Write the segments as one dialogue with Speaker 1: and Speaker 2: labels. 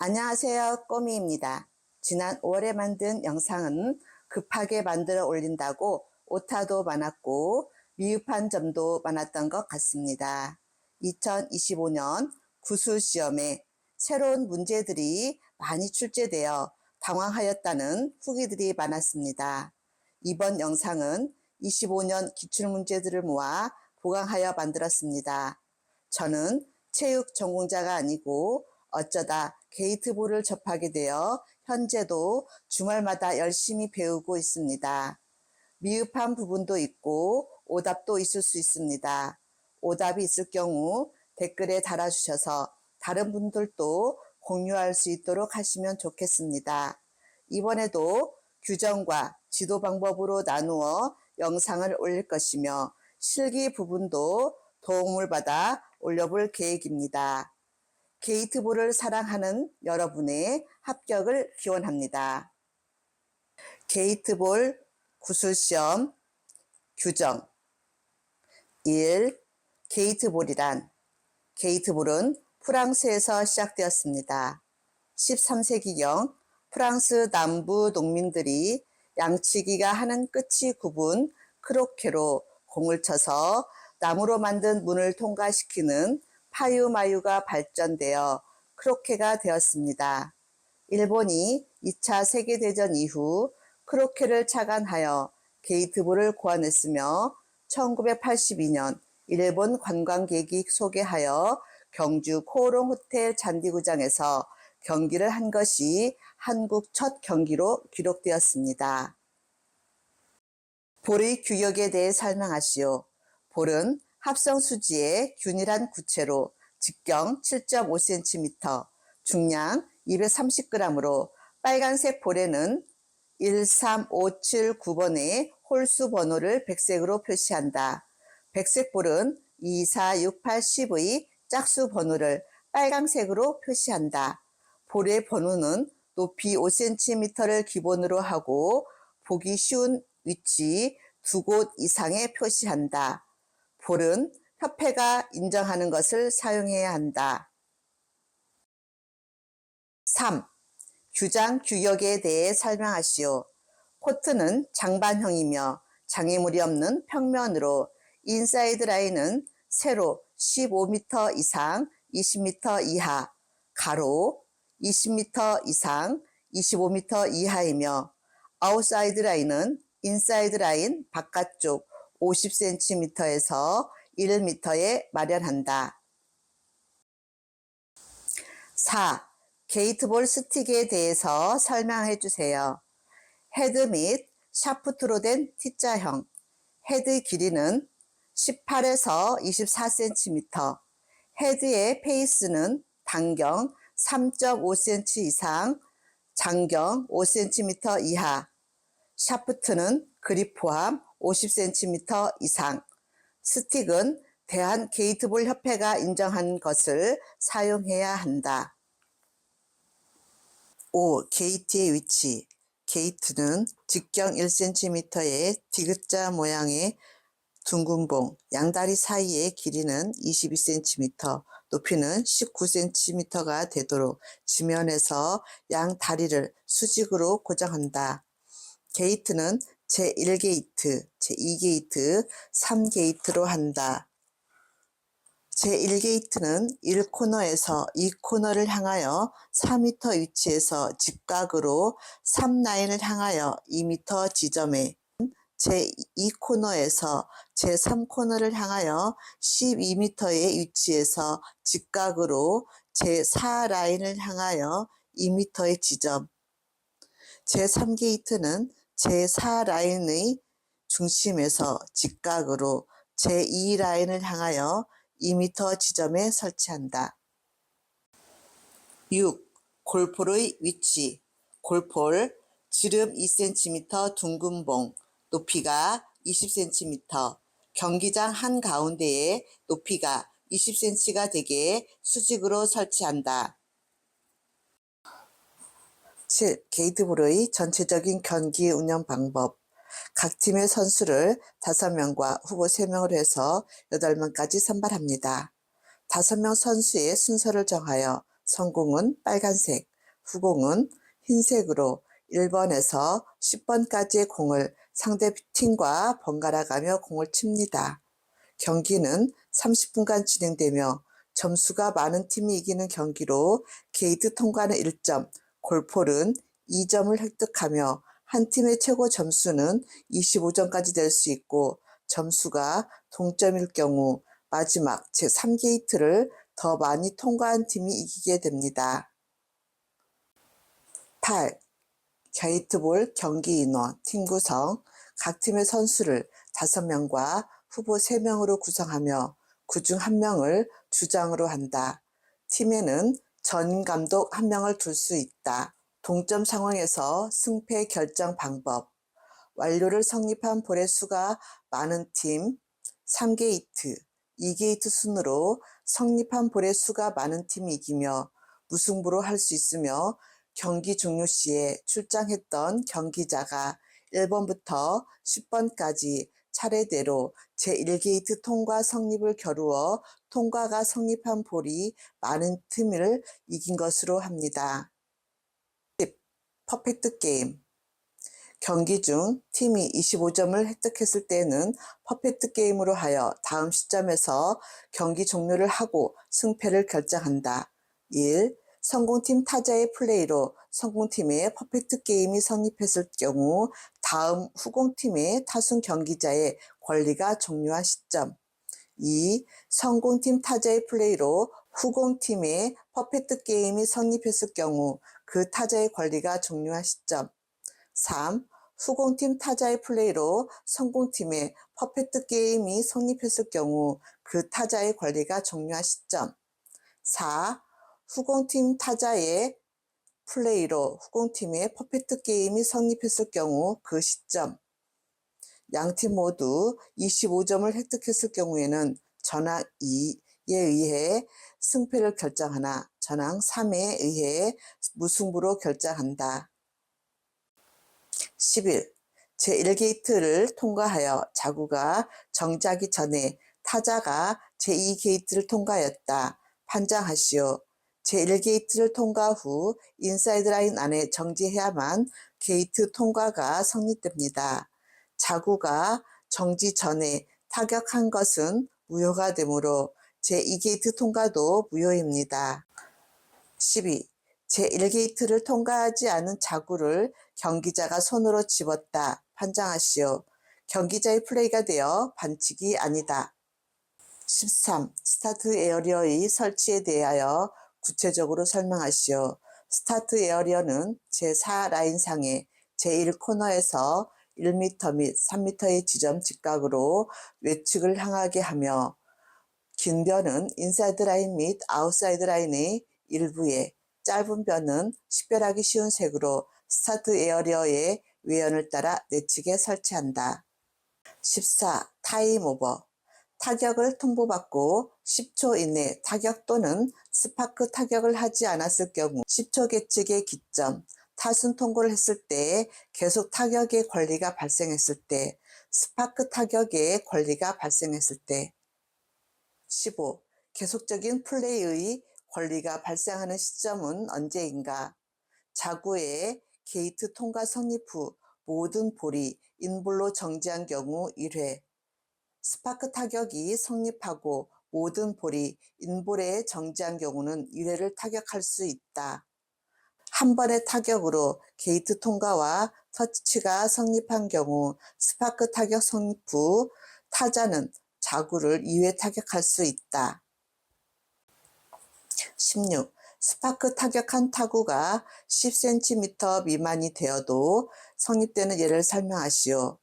Speaker 1: 안녕하세요, 꼬미입니다. 지난 5월에 만든 영상은 급하게 만들어 올린다고 오타도 많았고 미흡한 점도 많았던 것 같습니다. 2025년 구술시험에 새로운 문제들이 많이 출제되어 당황하였다는 후기들이 많았습니다. 이번 영상은 25년 기출문제들을 모아 보강하여 만들었습니다. 저는 체육 전공자가 아니고 어쩌다 게이트볼을 접하게 되어 현재도 주말마다 열심히 배우고 있습니다. 미흡한 부분도 있고 오답도 있을 수 있습니다. 오답이 있을 경우 댓글에 달아주셔서 다른 분들도 공유할 수 있도록 하시면 좋겠습니다. 이번에도 규정과 지도 방법으로 나누어 영상을 올릴 것이며 실기 부분도 도움을 받아 올려볼 계획입니다. 게이트볼을 사랑하는 여러분의 합격을 기원합니다. 게이트볼 구술시험 규정 1. 게이트볼은 프랑스에서 시작되었습니다. 13세기경 프랑스 남부 농민들이 양치기가 하는 끝이 굽은 크로케로 공을 쳐서 나무로 만든 문을 통과시키는 파유마유가 발전되어 크로케가 되었습니다. 일본이 2차 세계대전 이후 크로케를 착안하여 게이트볼을 고안했으며 1982년 일본 관광객이 소개하여 경주 코오롱 호텔 잔디구장에서 경기를 한 것이 한국 첫 경기로 기록되었습니다. 볼의 규격에 대해 설명하시오. 볼은 합성수지의 균일한 구체로 직경 7.5cm, 중량 230g으로 빨간색 볼에는 13579번의 홀수 번호를 백색으로 표시한다. 백색 볼은 24680의 짝수 번호를 빨간색으로 표시한다. 볼의 번호는 높이 5cm를 기본으로 하고 보기 쉬운 위치 2곳 이상에 표시한다. 볼은 협회가 인정하는 것을 사용해야 한다. 3. 규장 규격에 대해 설명하시오. 코트는 장반형이며 장애물이 없는 평면으로 인사이드 라인은 세로 15m 이상 20m 이하, 가로 20m 이상 25m 이하이며 아웃사이드 라인은 인사이드 라인 바깥쪽 50cm에서 1m에 마련한다. 4. 게이트볼 스틱에 대해서 설명해 주세요. 헤드 및 샤프트로 된 T자형, 헤드 길이는 18에서 24cm, 헤드의 페이스는 단경 3.5cm 이상, 장경 5cm 이하, 샤프트는 그립 포함 50cm 이상, 스틱은 대한 게이트볼 협회가 인정한 것을 사용해야 한다. 5. 게이트의 위치. 게이트는 직경 1cm의 디귿자 모양의 둥근 봉, 양다리 사이의 길이는 22cm, 높이는 19cm가 되도록 지면에서 양 다리를 수직으로 고정한다. 게이트는 제1게이트, 제2게이트, 3게이트로 한다. 제1게이트는 1코너에서 2코너를 향하여 4m 위치에서 직각으로 3라인을 향하여 2m 지점에, 제2코너에서 제3코너를 향하여 12m의 위치에서 직각으로 제4라인을 향하여 2m의 지점, 제3게이트는 제4라인의 중심에서 직각으로 제2라인을 향하여 2m 지점에 설치한다. 6. 골폴의 위치. 골폴, 지름 2cm 둥근 봉, 높이가 20cm, 경기장 한가운데에 높이가 20cm가 되게 수직으로 설치한다. 7. 게이트볼의 전체적인 경기 운영 방법. 각 팀의 선수를 5명과 후보 3명으로 해서 8명까지 선발합니다. 5명 선수의 순서를 정하여 성공은 빨간색, 후공은 흰색으로 1번에서 10번까지의 공을 상대 팀과 번갈아 가며 공을 칩니다. 경기는 30분간 진행되며 점수가 많은 팀이 이기는 경기로 게이트 통과는 1점, 골폴은 2점을 획득하며 한 팀의 최고 점수는 25점까지 될 수 있고 점수가 동점일 경우 마지막 제3게이트를 더 많이 통과한 팀이 이기게 됩니다. 8. 게이트볼 경기 인원, 팀 구성. 각 팀의 선수를 5명과 후보 3명으로 구성하며 그중 1명을 주장으로 한다. 팀에는 전 감독 1명을 둘 수 있다. 동점 상황에서 승패 결정 방법. 완료를 성립한 볼의 수가 많은 팀 3게이트, 2게이트 순으로 성립한 볼의 수가 많은 팀이 이기며 무승부로 할 수 있으며 경기 종료 시에 출장했던 경기자가 1번부터 10번까지 차례대로 제1게이트 통과 성립을 겨루어 통과가 성립한 볼이 많은 팀을 이긴 것으로 합니다. 10. 퍼펙트 게임. 경기 중 팀이 25점을 획득했을 때는 퍼펙트 게임으로 하여 다음 시점에서 경기 종료를 하고 승패를 결정한다. 1. 성공팀 타자의 플레이로 성공팀의 퍼펙트 게임이 성립했을 경우 다음 후공팀의 타순 경기자의 권리가 종료한 시점. 2. 성공팀 타자의 플레이로 후공팀의 퍼펙트 게임이 성립했을 경우 그 타자의 권리가 종료한 시점. 3. 후공팀 타자의 플레이로 성공팀의 퍼펙트 게임이 성립했을 경우 그 타자의 권리가 종료한 시점. 4. 후공팀 타자의 플레이로 후공팀의 퍼펙트 게임이 성립했을 경우 그 시점. 양팀 모두 25점을 획득했을 경우에는 전항 2에 의해 승패를 결정하나 전항 3에 의해 무승부로 결정한다. 11. 제1게이트를 통과하여 자구가 정지하기 전에 타자가 제2게이트를 통과하였다. 판정하시오. 제1게이트를 통과 후 인사이드 라인 안에 정지해야만 게이트 통과가 성립됩니다. 자구가 정지 전에 타격한 것은 무효가 되므로 제2게이트 통과도 무효입니다. 12. 제1게이트를 통과하지 않은 자구를 경기자가 손으로 집었다. 판정하시오. 경기자의 플레이가 되어 반칙이 아니다. 13. 스타트 에어리어의 설치에 대하여 구체적으로 설명하시오. 스타트 에어리어는 제4 라인상의 제1코너에서 1m 및 3m의 지점 직각으로 외측을 향하게 하며 긴 변은 인사이드 라인 및 아웃사이드 라인의 일부에 짧은 변은 식별하기 쉬운 색으로 스타트 에어리어의 외연을 따라 내측에 설치한다. 14. 타임 오버. 타격을 통보받고 10초 이내 타격 또는 스파크 타격을 하지 않았을 경우 10초 계측의 기점, 타순 통보를 했을 때 계속 타격의 권리가 발생했을 때, 스파크 타격의 권리가 발생했을 때. 15. 계속적인 플레이의 권리가 발생하는 시점은 언제인가? 자구의 게이트 통과 성립 후 모든 볼이 인볼로 정지한 경우 1회, 스파크 타격이 성립하고 모든 볼이 인볼에 정지한 경우는 1회를 타격할 수 있다. 한 번의 타격으로 게이트 통과와 터치가 성립한 경우 스파크 타격 성립 후 타자는 자구를 2회 타격할 수 있다. 16. 스파크 타격한 타구가 10cm 미만이 되어도 성립되는 예를 설명하시오.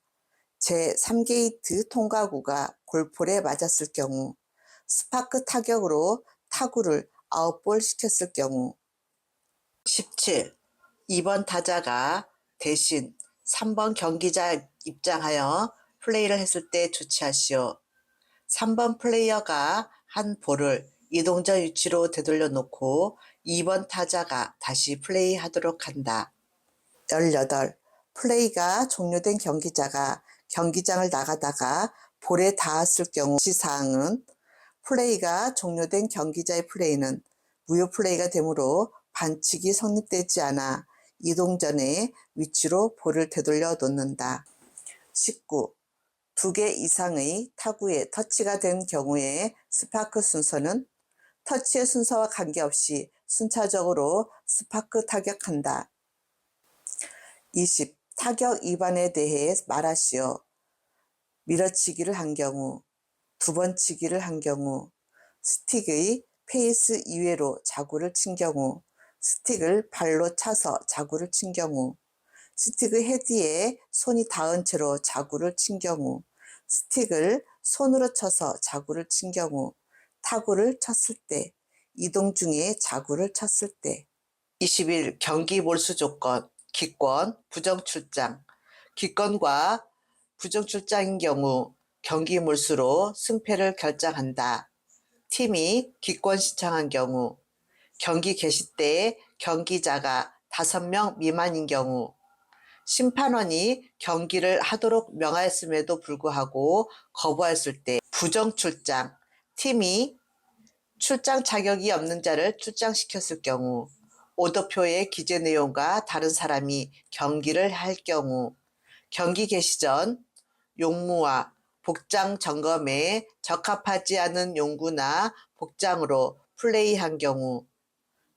Speaker 1: 제3게이트 통과구가 골폴에 맞았을 경우, 스파크 타격으로 타구를 아웃볼 시켰을 경우. 17. 2번 타자가 대신 3번 경기자 입장하여 플레이를 했을 때 조치하시오. 3번 플레이어가 한 볼을 이동적 위치로 되돌려 놓고 2번 타자가 다시 플레이하도록 한다. 18. 플레이가 종료된 경기자가 경기장을 나가다가 볼에 닿았을 경우 지사항은 플레이가 종료된 경기자의 플레이는 무효 플레이가 되므로 반칙이 성립되지 않아 이동 전에 위치로 볼을 되돌려 놓는다. 19. 2개 이상의 타구에 터치가 된 경우에 스파크 순서는 터치의 순서와 관계없이 순차적으로 스파크 타격한다. 20. 타격 위반에 대해 말하시오. 밀어치기를 한 경우, 2번 치기를 한 경우, 스틱의 페이스 이외로 자구를 친 경우, 스틱을 발로 차서 자구를 친 경우, 스틱의 헤드에 손이 닿은 채로 자구를 친 경우, 스틱을 손으로 쳐서 자구를 친 경우, 타구를 쳤을 때, 이동 중에 자구를 쳤을 때. 21. 경기 몰수 조건, 기권, 부정출장. 기권과 부정출장인 경우 경기 몰수로 승패를 결정한다. 팀이 기권 신청한 경우, 경기 개시 때 경기자가 5명 미만인 경우, 심판원이 경기를 하도록 명하였음에도 불구하고 거부하였을 때, 부정출장, 팀이 출장 자격이 없는 자를 출장시켰을 경우, 오더표의 기재 내용과 다른 사람이 경기를 할 경우, 경기 개시 전 용무와 복장 점검에 적합하지 않은 용구나 복장으로 플레이한 경우,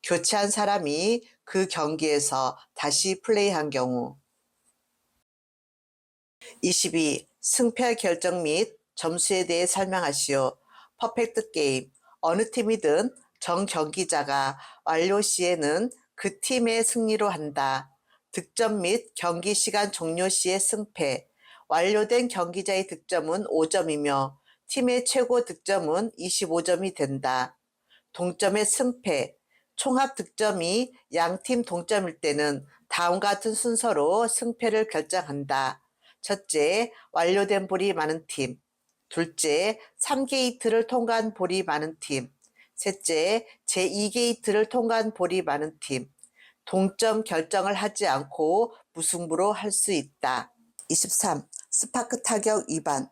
Speaker 1: 교체한 사람이 그 경기에서 다시 플레이한 경우. 22. 승패 결정 및 점수에 대해 설명하시오. 퍼펙트 게임. 어느 팀이든 정 경기자가 완료 시에는 그 팀의 승리로 한다. 득점 및 경기 시간 종료 시의 승패. 완료된 경기자의 득점은 5점이며 팀의 최고 득점은 25점이 된다. 동점의 승패. 총합 득점이 양팀 동점일 때는 다음과 같은 순서로 승패를 결정한다. 첫째, 완료된 볼이 많은 팀. 둘째, 3게이트를 통과한 볼이 많은 팀. 셋째, 제2게이트를 통과한 볼이 많은 팀. 동점 결정을 하지 않고 무승부로 할 수 있다. 23. 스파크 타격 위반.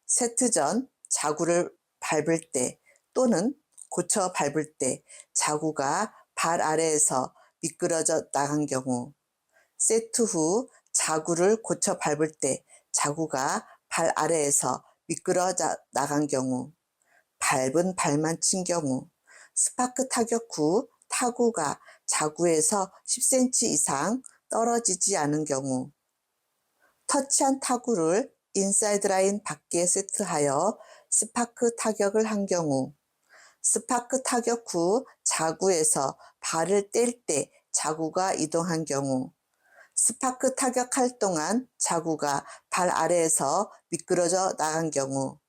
Speaker 1: 세트 전 자구를 밟을 때 또는 고쳐 밟을 때 자구가 발 아래에서 미끄러져 나간 경우, 세트 후 자구를 고쳐 밟을 때 자구가 발 아래에서 미끄러져 나간 경우, 밟은 발만 친 경우, 스파크 타격 후 타구가 자구에서 10cm 이상 떨어지지 않은 경우, 터치한 타구를 인사이드 라인 밖에 세트하여 스파크 타격을 한 경우, 스파크 타격 후 자구에서 발을 뗄 때 자구가 이동한 경우, 스파크 타격할 동안 자구가 발 아래에서 미끄러져 나간 경우,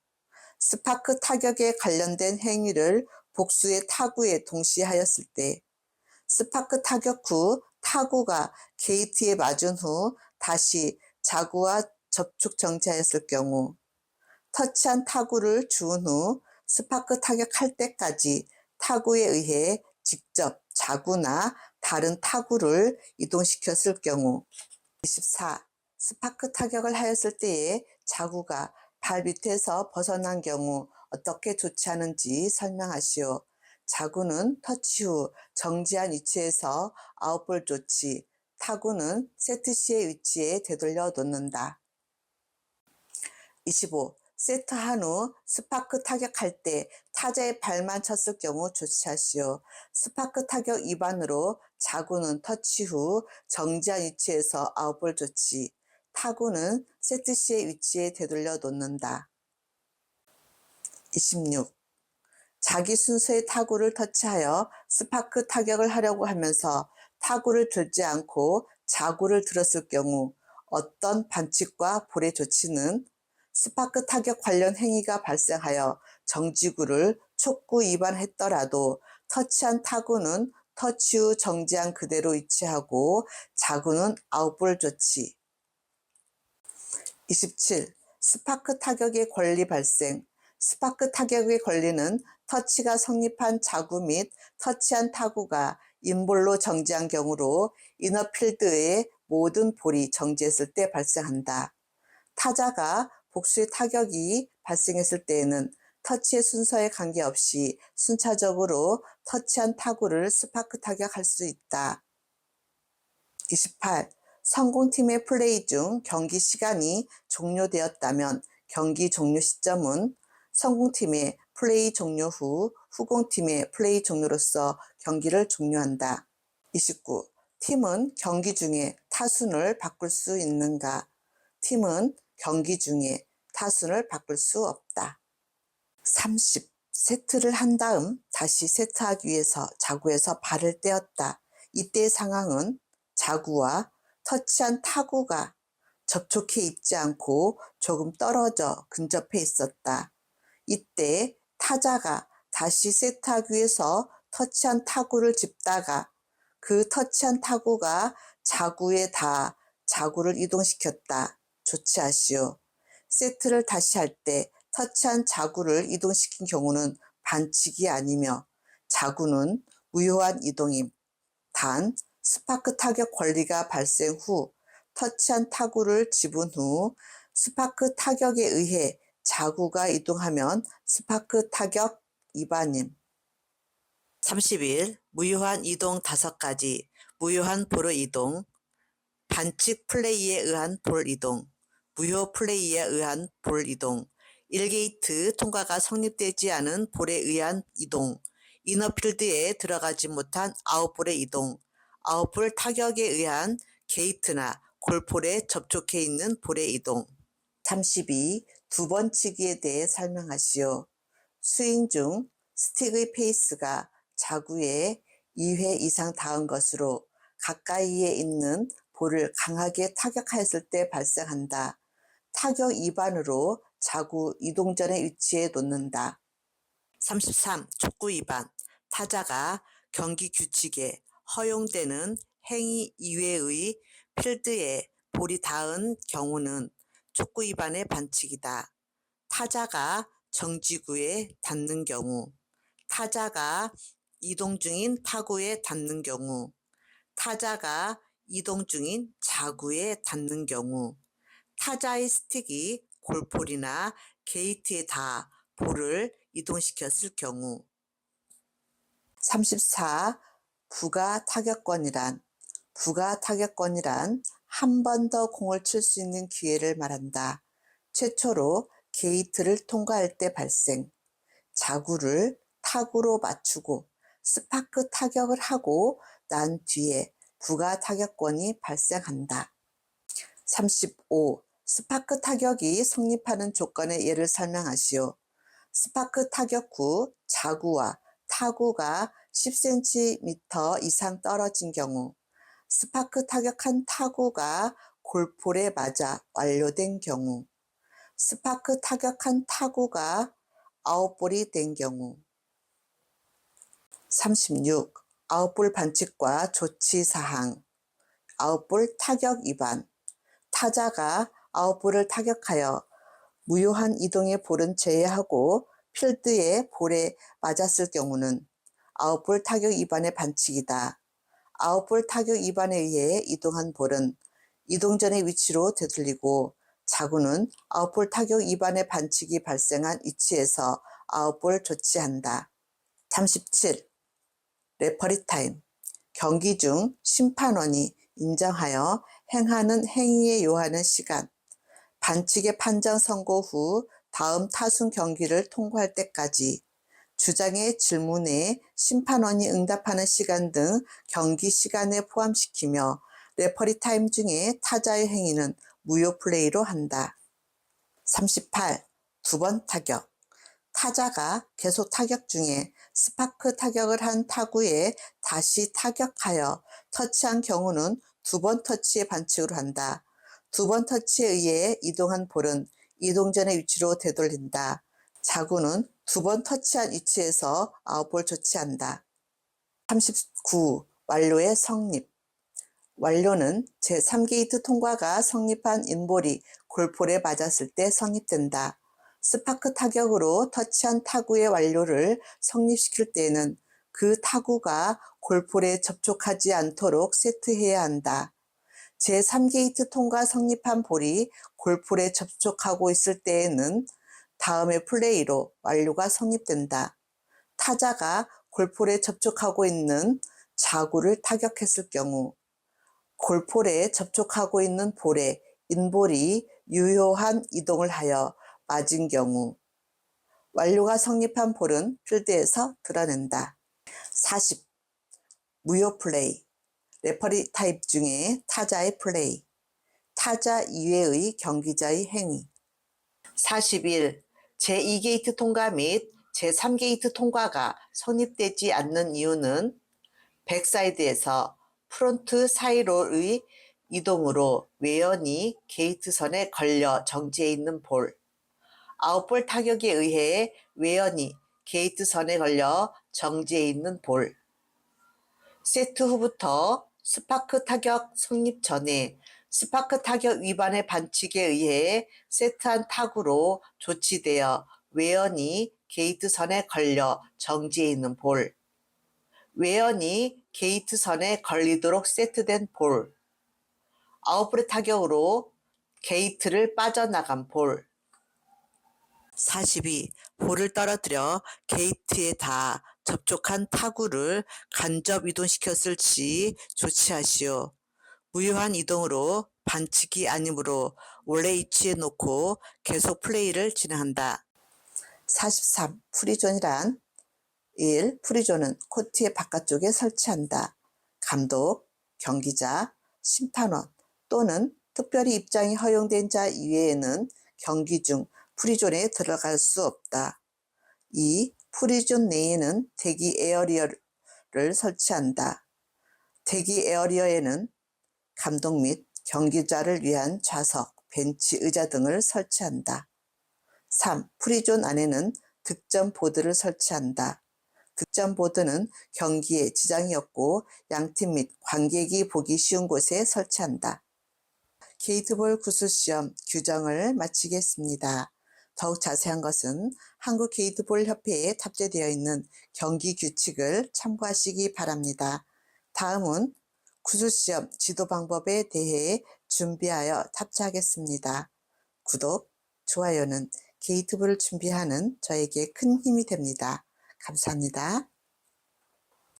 Speaker 1: 스파크 타격에 관련된 행위를 복수의 타구에 동시에 하였을 때, 스파크 타격 후 타구가 게이트에 맞은 후 다시 자구와 접촉 정지하였을 경우, 터치한 타구를 주운 후 스파크 타격할 때까지 타구에 의해 직접 자구나 다른 타구를 이동시켰을 경우. 24. 스파크 타격을 하였을 때에 자구가 발 밑에서 벗어난 경우 어떻게 조치하는지 설명하시오. 자구는 터치 후 정지한 위치에서 아웃볼 조치, 타구는 세트 시의 위치에 되돌려 놓는다. 25. 세트한 후 스파크 타격할 때 타자의 발만 쳤을 경우 조치하시오. 스파크 타격 위반으로 자구는 터치 후 정지한 위치에서 아웃볼 조치, 타구는 세트 시의 위치에 되돌려 놓는다. 26. 자기 순서의 타구를 터치하여 스파크 타격을 하려고 하면서 타구를 들지 않고 자구를 들었을 경우 어떤 반칙과 볼의 조치는 스파크 타격 관련 행위가 발생하여 정지구를 촉구 위반했더라도 터치한 타구는 터치 후 정지한 그대로 위치하고 자구는 아웃볼 조치. 27. 스파크 타격의 권리 발생. 스파크 타격의 권리는 터치가 성립한 자구 및 터치한 타구가 인볼로 정지한 경우로 이너필드의 모든 볼이 정지했을 때 발생한다. 타자가 복수의 타격이 발생했을 때에는 터치의 순서에 관계없이 순차적으로 터치한 타구를 스파크 타격할 수 있다. 28. 성공팀의 플레이 중 경기 시간이 종료되었다면 경기 종료 시점은 성공팀의 플레이 종료 후 후공팀의 플레이 종료로서 경기를 종료한다. 29. 팀은 경기 중에 타순을 바꿀 수 있는가? 팀은 경기 중에 타순을 바꿀 수 없다. 30. 세트를 한 다음 다시 세트하기 위해서 자구에서 발을 떼었다. 이때의 상황은 자구와 터치한 타구가 접촉해 있지 않고 조금 떨어져 근접해 있었다. 이때 타자가 다시 세트하기 위해서 터치한 타구를 짚다가 그 터치한 타구가 자구에 닿아 자구를 이동시켰다. 조치하시오. 세트를 다시 할 때 터치한 자구를 이동시킨 경우는 반칙이 아니며 자구는 무효한 이동임. 단 스파크 타격 권리가 발생 후 터치한 타구를 집은 후 스파크 타격에 의해 자구가 이동하면 스파크 타격 위반임. 31. 무효한 이동 5가지. 무효한 볼의 이동, 반칙 플레이에 의한 볼 이동, 무효 플레이에 의한 볼 이동, 1게이트 통과가 성립되지 않은 볼에 의한 이동, 이너필드에 들어가지 못한 아웃볼의 이동, 아웃볼 타격에 의한 게이트나 골폴에 접촉해 있는 볼의 이동. 32. 두 번 치기에 대해 설명하시오. 스윙 중 스틱의 페이스가 자구에 2회 이상 닿은 것으로 가까이에 있는 볼을 강하게 타격하였을 때 발생한다. 타격 위반으로 자구 이동전의 위치에 놓는다. 33. 촉구 위반. 타자가 경기 규칙에 허용되는 행위 이외의 필드에 볼이 닿은 경우는 촉구 위반의 반칙이다. 타자가 정지구에 닿는 경우, 타자가 이동 중인 타구에 닿는 경우, 타자가 이동 중인 자구에 닿는 경우, 타자의 스틱이 골폴이나 게이트에 닿아 볼을 이동시켰을 경우. 34. 부가 타격권이란 한 번 더 공을 칠 수 있는 기회를 말한다. 최초로 게이트를 통과할 때 발생, 자구를 타구로 맞추고 스파크 타격을 하고 난 뒤에 부가 타격권이 발생한다. 35. 스파크 타격이 성립하는 조건의 예를 설명하시오. 스파크 타격 후 자구와 타구가 10cm 이상 떨어진 경우, 스파크 타격한 타구가 골폴에 맞아 완료된 경우, 스파크 타격한 타구가 아웃볼이 된 경우. 36. 아웃볼 반칙과 조치사항. 아웃볼 타격 위반. 타자가 아웃볼을 타격하여 무효한 이동의 볼은 제외하고 필드의 볼에 맞았을 경우는 아웃볼 타격 위반의 반칙이다. 아웃볼 타격 위반에 의해 이동한 볼은 이동 전의 위치로 되돌리고 자구는 아웃볼 타격 위반의 반칙이 발생한 위치에서 아웃볼 조치한다. 37. 레퍼리 타임. 경기 중 심판원이 인정하여 행하는 행위에 요하는 시간, 반칙의 판정 선고 후 다음 타순 경기를 통과할 때까지 주장의 질문에 심판원이 응답하는 시간 등 경기 시간에 포함시키며 레퍼리 타임 중에 타자의 행위는 무효 플레이로 한다. 38. 두 번 타격. 타자가 계속 타격 중에 스파크 타격을 한 타구에 다시 타격하여 터치한 경우는 두 번 터치의 반칙으로 한다. 두 번 터치에 의해 이동한 볼은 이동 전의 위치로 되돌린다. 자구는 두 번 터치한 위치에서 아웃볼 조치한다. 39. 완료의 성립. 완료는 제3게이트 통과가 성립한 인볼이 골폴에 맞았을 때 성립된다. 스파크 타격으로 터치한 타구의 완료를 성립시킬 때에는 그 타구가 골폴에 접촉하지 않도록 세트해야 한다. 제3게이트 통과 성립한 볼이 골폴에 접촉하고 있을 때에는 다음의 플레이로 완료가 성립된다. 타자가 골폴에 접촉하고 있는 자구를 타격했을 경우 골폴에 접촉하고 있는 볼에 인볼이 유효한 이동을 하여 맞은 경우 완료가 성립한 볼은 필드에서 드러낸다. 40. 무효 플레이. 레퍼리 타입 중에 타자의 플레이. 타자 이외의 경기자의 행위. 41. 제2게이트 통과 및 제3게이트 통과가 성립되지 않는 이유는 백사이드에서 프론트 사이로의 이동으로 외연이 게이트선에 걸려 정지해 있는 볼, 아웃볼 타격에 의해 외연이 게이트선에 걸려 정지해 있는 볼, 세트 후부터 스파크 타격 성립 전에 스파크 타격 위반의 반칙에 의해 세트한 타구로 조치되어 외연이 게이트선에 걸려 정지해 있는 볼, 외연이 게이트선에 걸리도록 세트된 볼, 아웃볼의 타격으로 게이트를 빠져나간 볼. 42. 볼을 떨어뜨려 게이트에 닿아 접촉한 타구를 간접 이동시켰을 시 조치하시오. 무효한 이동으로 반칙이 아니므로 원래 위치에 놓고 계속 플레이를 진행한다. 43. 프리존이란 1. 프리존은 코트의 바깥쪽에 설치한다. 감독, 경기자, 심판원 또는 특별히 입장이 허용된 자 이외에는 경기 중 프리존에 들어갈 수 없다. 2. 프리존 내에는 대기 에어리어를 설치한다. 대기 에어리어에는 감독 및 경기자를 위한 좌석, 벤치, 의자 등을 설치한다. 3. 프리존 안에는 득점 보드를 설치한다. 득점 보드는 경기에 지장이 없고 양팀 및 관객이 보기 쉬운 곳에 설치한다. 게이트볼 구슬시험 규정을 마치겠습니다. 더욱 자세한 것은 한국게이트볼협회에 탑재되어 있는 경기 규칙을 참고하시기 바랍니다. 다음은 구슬시험 지도 방법에 대해 준비하여 탑재하겠습니다. 구독, 좋아요는 게이트볼을 준비하는 저에게 큰 힘이 됩니다. 감사합니다.